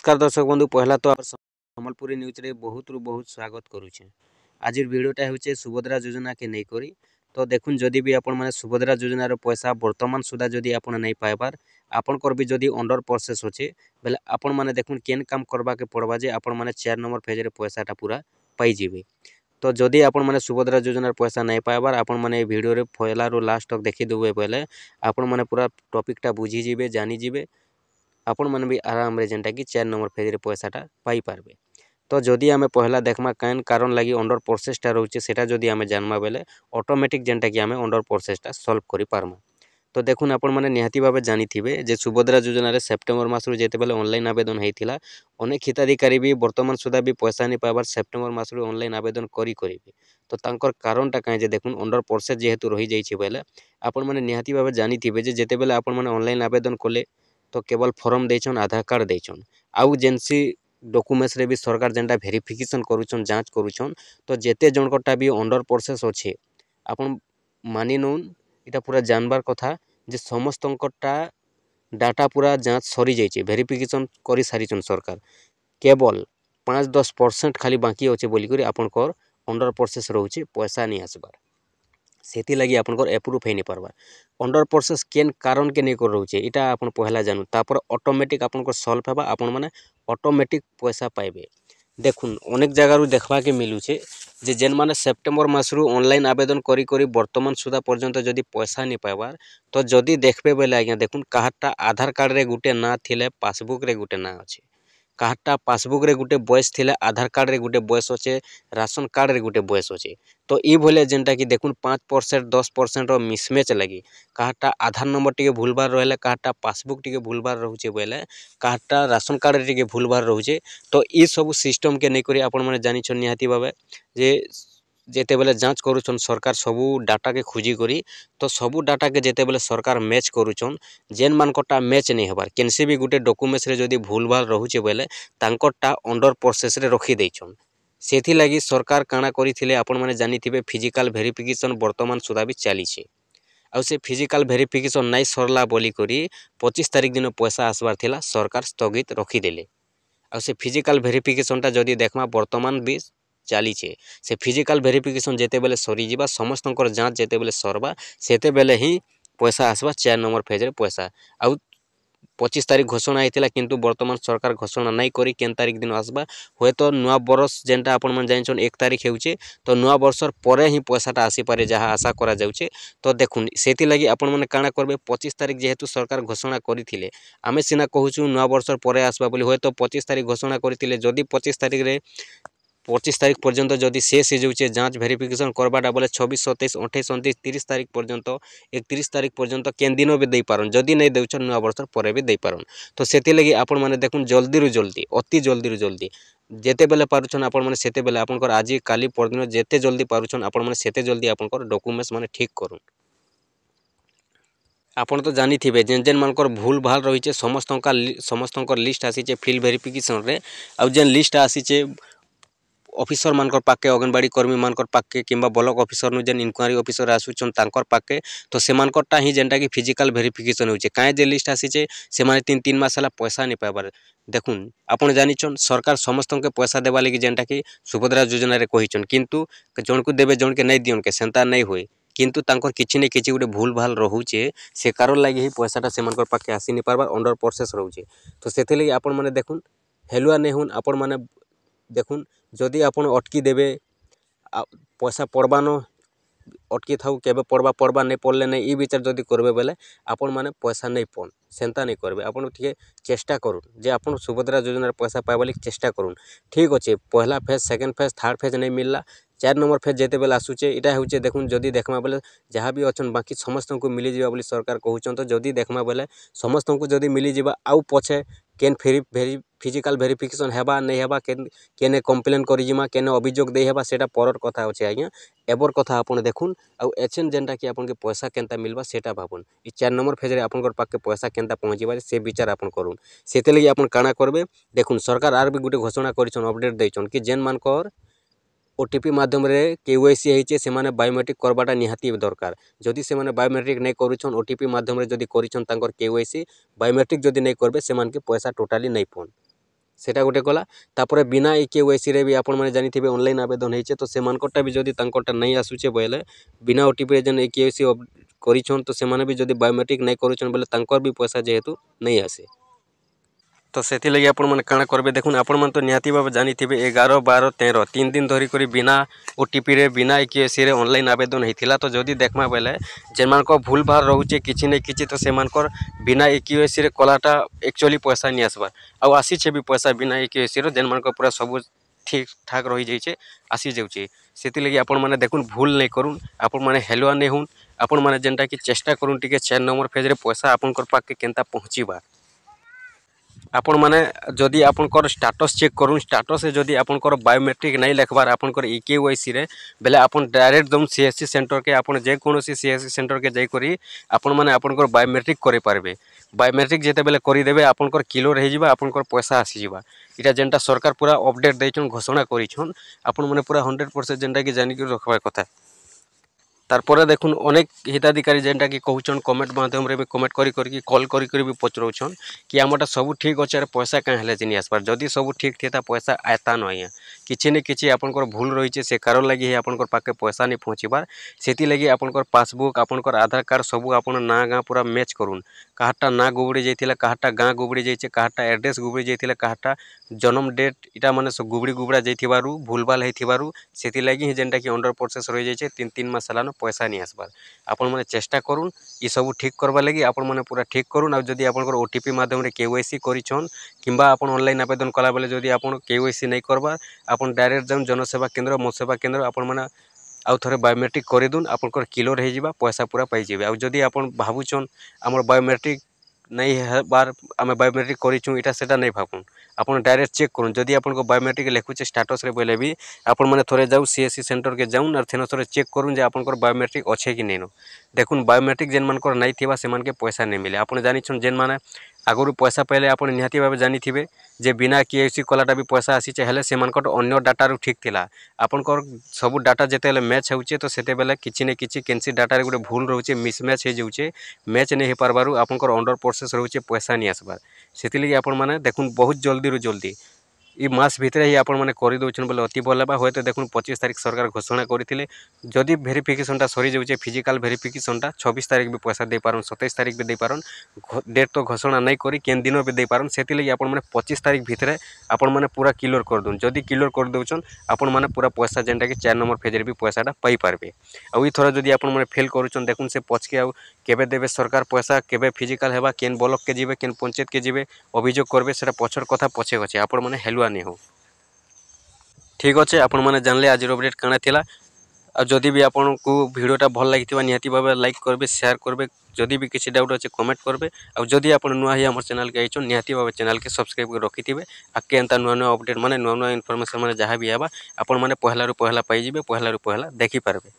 नमस्कार दर्शक बंधु पहला तो आप सम्बलपुरी न्यूज रे बहुत रु बहुत स्वागत करुचे। आज वीडियोटा होचे सुभद्रा योजना के नहीं करी तो देखुन जदि भी आपण माने सुभद्रा योजना रो पैसा वर्तमान सुधा जदि आपण नहीं पाइबार आपनकर भी जदि अंडर प्रोसेस होचे बेले आपण माने देखुन केन काम करबा के पड़बा जे आपण माने 4 नंबर पेज रे पैसाटा पूरा पाई जिवे। तो जदि आपण माने सुभद्रा योजना पैसा नहीं पाइबार आपण माने वीडियो रे पहला रो लास्ट तक देखि देबे बेले आपण माने पूरा टॉपिकटा बुझी जिवे जानि जिवे आपण मन भी आराम रे जेनटा कि 4 नंबर पेज रे पैसाटा पाई पारबे। तो जदि आमे पहला देखमा कैन कारण लगी अंडर प्रोसेसटा रहउचे सेटा जदि आमे जानमा बेले ऑटोमेटिक जेनटा कि आमे अंडर प्रोसेसटा सॉल्व करि पारमा। तो देखुन आपण माने निहाती भाबे जानिथिबे जे सुभद्रा योजना रे सेप्टेम्बर मास रु जेते बेले ऑनलाइन आवेदन हेतिला अनेक हिताधिकारी भी वर्तमान सुधा भी पैसा नि पाइबार सेप्टेम्बर मास रु ऑनलाइन आवेदन करी तो तांकर कारणटा काहे जे देखुन अंडर प्रोसेस जेहेतु रहि जाइछि बेले आपण माने निहाती भाबे जानिथिबे जे जेते बेले आपण माने ऑनलाइन आवेदन कोले तो केवल फॉर्म देछन आधार कार्ड देछन आउ जेनसी डॉक्यूमेंट्स रे भी सरकार जेनटा वेरिफिकेशन करूछन जांच करूछन तो जेते जनकटा भी अंडर प्रोसेस अछि आपण मानि नउन इटा पूरा जानबार कथा जे समस्तंकटा डाटा पूरा जांच सरी जाइछे वेरिफिकेशन करि सारिछन सरकार केवल 5-10% खाली बाकी अछि बोली करी आपनकर अंडर प्रोसेस रहउचे पैसा नि आसबार सेति लगी आपनकर अप्रूव हे नि पारबा अंडर प्रोसेस केन कारण के नहीं कर रहउचे इटा आपन पहला जानू तापर ऑटोमेटिक आपनकर सॉल्व हेबा आपन माने ऑटोमेटिक पैसा पाइबे। देखुन अनेक जगह रु देखबा के मिलुचे जे जेन माने सेप्टेम्बर मास रु ऑनलाइन आवेदन करी करी वर्तमान सुधा पर्यंत जदि पैसा नि पाइबार तो जदि देखबे बेले आज्ञा देखुन काहाटा आधार कार्ड रे गुटे ना थिले पासबुक रे गुटे ना अछि काहाटा पासबुक रे गुटे बयस थिले आधार कार्ड रे गुटे बयस अछे राशन कार्ड रे गुटे बयस अछे तो ई भले जेनटा कि देखुन 5% 10% रो मिसमैच लगी काहाटा आधार नंबर टिके भूलबार रहले काहाटा पासबुक टिके भूलबार रहउचे बेले काहाटा राशन कार्ड रे टिके भूलबार रहउचे तो ई सब सिस्टम के नहीं करी आपण माने जानि छ निहाती भाबे जे जेते बेले जांच करूछन सरकार सबू डाटा के खोजी करी तो सबू डाटा के जेते बेले सरकार मैच करूछन जेन मानकटा मैच नहीं हबार केनसे भी गुटे डॉक्यूमेंट्स रे जदि भूलभाल रहउचे बेले तांकटा अंडर प्रोसेस रे रखि देइछन सेथि लागि सरकार काना करिथिले आपण माने जानिथिबे फिजिकल वेरिफिकेशन वर्तमान सुधा भी चलीछे आउ से फिजिकल वेरिफिकेशन नहीं सरला बोली करी 25 तारिख दिन पैसा आसबार थिला सरकार स्थगित रखिदेले आउ से फिजिकल वेरिफिकेशनटा जदि देखमा वर्तमान भी चलीछे से फिजिकल वेरिफिकेशन जेते बेले सरी जिबा समस्तंकर जांच जेते बेले सरबा सेते बेले ही पैसा आसबा 4 नंबर पेज रे पैसा आउ 25 तारिख घोषणा हेतिला किंतु वर्तमान सरकार घोषणा नहीं करी केन तारिख दिन आसबा होय तो नुआ बरस जेनटा आपण मन जानिछन 1 तारिख हेउचे तो नुआ बरसर परे ही पैसाटा आसी पारे जहा आशा करा जाउचे। तो देखुन सेति लागि आपण मन काना करबे 25 तारिख जेहेतु सरकार घोषणा करिथिले आमे सिना कहूछु नुआ बरसर परे आसबा बोली होय तो 25 तारिख घोषणा करिथिले जदि 25 तारिख रे 25 तारिख पर्यंत जदि शेष हेउचे जांच वेरिफिकेशन करबाटा बोले 26 27 28 29 30 तारिख पर्यंत 31 तारिख पर्यंत केन दिनो भी दे पारन जदि नहीं देउछन नुआ बरसर परे भी दे पारन तो सेति लागि आपण माने देखुन जल्दी रु जल्दी अति जल्दी रु जल्दी जेते बेले पारुछन आपण माने सेते बेले आपनकर आज काली परदिन जेते जल्दी पारुछन आपण माने सेते जल्दी आपनकर डॉक्यूमेंट्स माने ठीक करूँ। आपण तो जानी थिबे जेन जेन मानकर भूल भाल रहिचे समस्तंकर लिस्ट आसीचे फील्ड वेरिफिकेशन रे आ जेन लिस्ट आसीचे ऑफिसर मानकर पाके अंगनवाड़ी कर्मी मानकर पाके किंबा ब्लॉक ऑफिसर नु जेन इंक्वायरी ऑफिसर आसुचन तांकर पाके तो से मानकरटा ही जेनटा कि फिजिकल वेरिफिकेशन होचे काहे जे लिस्ट आसीचे से माने 3 मास हला पैसा नहीं पाइबार। देखुन आपण जानिछन सरकार समस्तंके पैसा देबा लागि जेनटा कि सुभद्रा योजना रे कहिछन किंतु जण को देबे जण के नहीं दियन के सेंता नहीं होय किंतु तांकर किछि ने किछि गुटे भूल भाल रहउचे से कारण लागि ही पैसाटा से मानकर पाके आसी नहीं पारबार अंडर प्रोसेस रहउचे तो सेते लागि आपण माने देखुन हेलुआ नहीं हुन आपण माने देखुन जदि आपण अटकी देबे पैसा पड़बानो अटकी थाउ केबे पड़बा नहीं पड़ले नहीं ई विचार जदि करबे बेले आपण माने पैसा नहीं पन सेंता नहीं करबे आपण ठीक चेष्टा करूँ जे आपण सुभद्रा योजना पैसा पाइबा लागि चेष्टा करूँ ठीक अच्छे पहला phase second phase third phase नहीं मिलला 4 नंबर फेज जेते बेले आसुचे इटा होचे देखुन जदि देखमा बेले जहाँ भी अच्छन बाकी समस्त को मिली जिबा बोली सरकार कहउचन तो जदि देखमा बेले समस्त को जदि मिली जिबा आउ पछे केन फिजिकल वेरिफिकेशन हेबा नहीं हेबा केने कंप्लेन करि जिमा केने अभियोग दे हेबा सेटा परर कथा होचे आज्ञा एबर कथा आपण देखुन आउ एचएन जेनटा कि आपन के पैसा केनता मिलबा सेटा भाबुन ई 4 नंबर फेज रे आपनकर पाके पैसा केनता पहुंचीबा से विचार आपन करूँ सेते लागि आपन काना करबे। देखुन सरकार आर भी गुटे घोषणा करिछन अपडेट दैछन कि जेन मानकर ओटीपी माध्यम रे केवाईसी हेचे से माने बायोमेट्रिक करबाटा निहाती दरकार जदि से माने बायोमेट्रिक नहीं करूछन ओटीपी माध्यम रे जदि करिछन तांकर केवाईसी बायोमेट्रिक जदि नहीं करबे से मान के पैसा टोटाली नहीं पन सेटा गोटे गला। तापर बिना केवाईसी रे भी आपण माने जानिथिबे ऑनलाइन आवेदन होइछे तो सेमानकटा भी जदी तांकटा नहीं आसुचे बोले बिना ओटीपी रे जन केवाईसी करिछन तो सेमाने भी जदी बायोमेट्रिक नहीं करूछन बोले तांकर भी पैसा जेहेतु नहीं आसे। तो से लगे आपण मैंने काଣା करबे देखुन आपण मन तो निहाती भाव जानी थे 11, 12, 13 3 दिन धरी करी बिना ओटीपी रे बिना केवाईसी रे ऑनलाइन आवेदन होइथिला। तो जदी देखमा बेले जेमान को भूल भार रहउचे किछि नै किछि तो सेमानकर बिना केवाईसी रे कलाटा एक्चुअली पैसा नहीं आसबार आ आसी छे भी पैसा बिना केवाईसी रे जेमान को पूरा सब ठीक ठाक रही जाइए आसी जाऊे। से लगे आपण मैंने देखुन भूल नहीं करूँ आपण मैंने हेलुआ नहीं हूँ आपण मैंने जेनटा कि चेष्टा करूँ टिके 4 नंबर पेज रे पैसा आपनकर पाके केनता पहुँचीबा। आपण माने जदि आपनकर स्टेटस चेक करूँ स्टेटस जदि आपनकर बायोमेट्रिक नहीं लिखबार आपनकर केवाईसी रे बेले आपन डायरेक्ट दम सीएससी सेंटर के आपन जे कोनोसी सीएससी सेंटर के जाई करी आपन माने आपनकर बायोमेट्रिक करे पारबे। बायोमेट्रिक जेते बेले करी देबे आपनकर क्लियर हो जिबा आपनकर पैसा आसी जिबा। इटा जेनटा सरकार पूरा अपडेट दैछन घोषणा करिछन आपन माने पूरा 100% जेनटा कि जानि के रखबा कथा। तारपरे देखुन अनेक हिताधिकारी जेनटा कि कहउछन कमेंट माध्यम रे भी कमेंट करी कॉल करी भी पचरउछन कि आमटा सब ठीक अच्छे पैसा क्या हेले जिनी आसबार जदि सब ठीक थे पैसा आयता नहीं किछि न किछि आपनकर भूल रही से कारण लगी ही आपनकर पाके पैसा नहीं पहुँचबार। सेति लगी आपनकर पासबुक आपनकर आधार कार्ड सब आपन ना गाँ पूरा मैच करूँ काहाटा ना गुबड़ी जाइथिला काहाटा गाँ गुबड़ी जाइछे काहाटा एड्रेस गुबड़ी जाइथिला काहाटा जन्म डेट इटा माने सब गुबड़ी गुबड़ा जाइथिबारु भूलभाल होइथिबारु सेति लगी ही जेनटा कि अंडर प्रोसेस रही जाइछे 3 मास सालानो पैसा नहीं आसबार। आपण माने चेष्टा करूँ ये सब ठीक करवा लगी आपण माने पूरा ठीक करूँ। आ जदि आपनकर ओटीपी माध्यम रे केवाईसी करिछन किंबा आपण ऑनलाइन आवेदन कला बेले जदि आपण केवाईसी नहीं करबा आपण डायरेक्ट जाऊँ जनसेवा केंद्र मो सेवा केंद्र आपण माने आउ थरे बायोमेट्रिक कर दून आपनकर क्लियर हो जिबा पैसा पूरा पाई जिबे। आ जदि आपण भाबुछन हमर बायोमेट्रिक नहीं है बार आम बायोमेट्रिक करूँ इटा सेटा नहीं भाबुन आपन डायरेक्ट चेक करूँ जदि आपन बायोमेट्रिक लिखुचे स्टेटस रे बोले भी आपण माने थोड़े जाऊ सीएससी सेंटर के जाऊँ और थेन थोड़े चेक करूँ जे आपनकर बायोमेट्रिक अच्छे कि नहीं देखुन बायोमेट्रिक जेन मानकर नहीं थिबा से मान के पैसा नहीं मिले। आपन जानिछन जेन माने आगुरी पैसा पाइले आपन निहाती भाव जानी थे जे बिना केवाईसी कलाटा भी पैसा आसीचे हेले से मानकर अन्य डाटा ठीक थिला आपनकर सब डाटा जेते मैच होचे तो सेते बेले किछि न किछि केनसी डाटा रे गोटे भूल रहउचे मिसमैच हो जाउचे मैच नहीं हो पारबारु आपनकर अंडर प्रोसेस रहउचे पैसा नहीं आसबार। सेति लगी आपन माने देखुन बहुत जल्दी रु जल्दी ई मास भितर ही आपण मैंने कर दौन बोले अति भल हे तो देखुन 25 तारीख सरकार घोषणा करते जदि भेरिफिकेशनटा सरी जाऊे फिजिकाल भेरिफिकेशनटा 26 तारीख भी पैसा दे पारन 27 तारीख भी दे पारन डेट तो घोषणा नहीं करी केन दिन भी दे पारन से लगी आपण मैंने 25 तारीख भितर आपण मैंने पूरा क्लियर कर दून जदि क्लियर कर दौन आपण मैंने पूरा पैसा जेनटा कि 4 नंबर पेज भी पैसाटा पाई पारबे। आउ थर जदि आपण मैंने फेल करुछन देखुन से पछके आउ केबे देबे सरकार पैसा केबे फिजिकाल हेबा केन ब्लॉक के जिबे केन पंचायत के जिबे अभियोग करबे सेटा पछर कथा पछे गछे आपण मैंने हेलुआ नहीं हो। ठीक अच्छे आपण मैंने जानले आज अपडेट काଣା थिला आ जदि भी आपन को वीडियोटा भल लागिथिबा निहाती भाबे लाइक करबे शेयर करबे जदि भी किसी डाउट अच्छे कमेंट करबे आ जदि आपन नुआ ही हमर चैनल के आइछन निहाती भाबे चैनल के सब्सक्राइब कर रखिथिबे आके एंता नुआ नुआ अपडेट माने नुआ नुआ इन्फॉर्मेशन माने जहाँ भी आबा आपन माने पहला रु पहला पाई जिबे पहला रु पहला देखि पारबे।